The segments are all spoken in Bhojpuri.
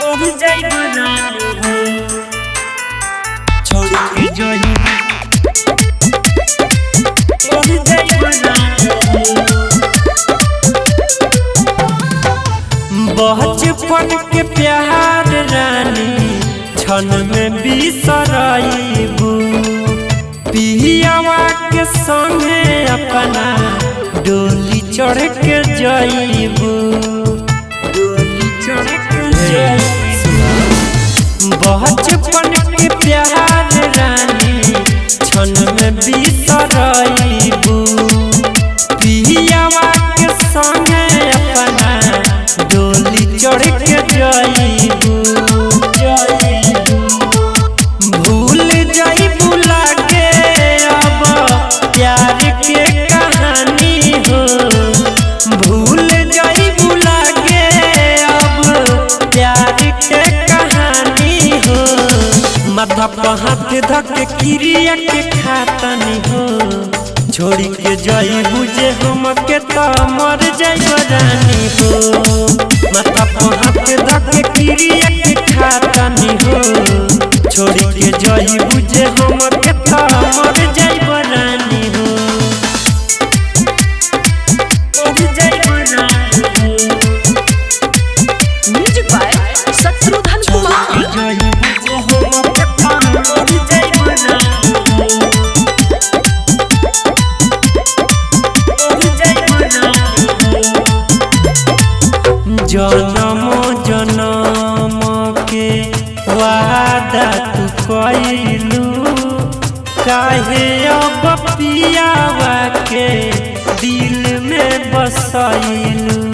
मर जाइबो रानी हो छोड़ के जाई मर जाइबो रानी हो। बचपन के प्यार रानी क्षण में बिसराइबू पियावा के संगे अपना डोली चढ़ के जाइबू डोली चढ़ के जाइबू। बचपन के प्यार रानी क्षण में बिसराइबू पियावा के संगे अपना डोली चढ़ के जाइबू भूल जाइबू लागे अब प्यार के कहानी हो भूल जाइबू लागे अब प्यार के कहानी हो। माथा पर हाथ धक क्रिया के खातनी हो छोड़ी के जाइबू जे हमके त मर जाइबो रानी हो। माथा पर हाथ धक क्रिया के खातनी हो छोड़ी के जाइबू जे हमके त मर जाइबो रानी हो मर जाइबो रानी हो। Music by Shatrughan Kumar. जाइबू जे हमके त मर जाइबो रानी हो जनम जनम के वादा तू कइलू काहे अब पियावा के दिल में बसइलू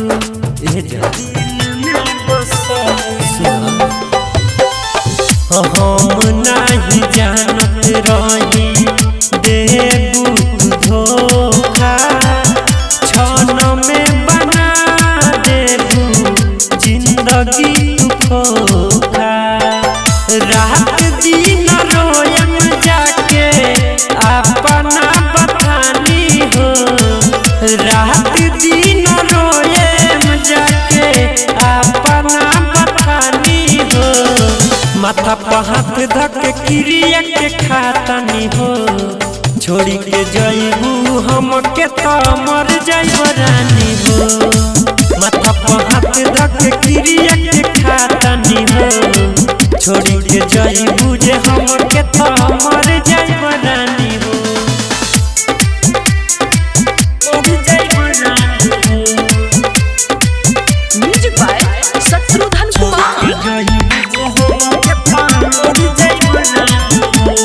हम नहीं जानत रही देबू धोखा क्षण में बना देबू जिंदगी खोखा। रात दिन रोयम जाके अपना बथानी हो रात दिन रोयम जाके अपना बथानी हो। माथा पर हाथ धक क्रिया के खातनी हो छोड़ी के जाइबू हमके त मर जाइबो रानी हो। माथा पर हाथ धक क्रिया के खातनी हो छोड़ी के जाइबू जे हमके त मर जाइबो रानी हो मर जाइबो रानी हो। Music by Shatrughan Kumar. जाइबू जे हमके त मर जाइबो रानी हो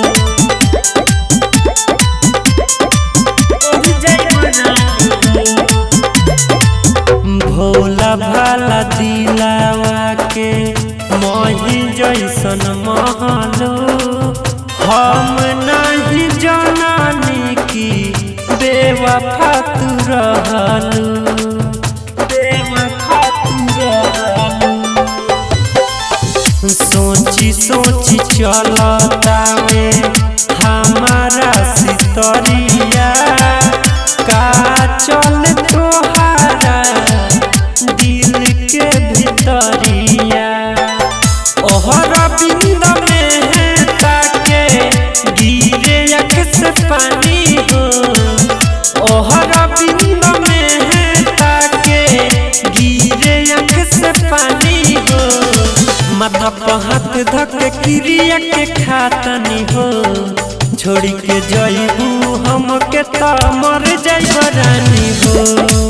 भोला भाला दिलावा के मोही जैसन महलो हम नहीं जानी की बेवफा तू रहलू बेवफा तू रहलू। सोची सोची चलतावे हमारा सितरिया का चल तोहारा दिल के भितरिया ओहर बिंद में है ताके गिरे अख से पानी हो ओहर बिंद में है ताके गिरे अख से पानी हो। माथा पर हाथ धक क्रिया के खातनी हो छोड़ी के जाइबू हमके त मर जाइबो रानी हो।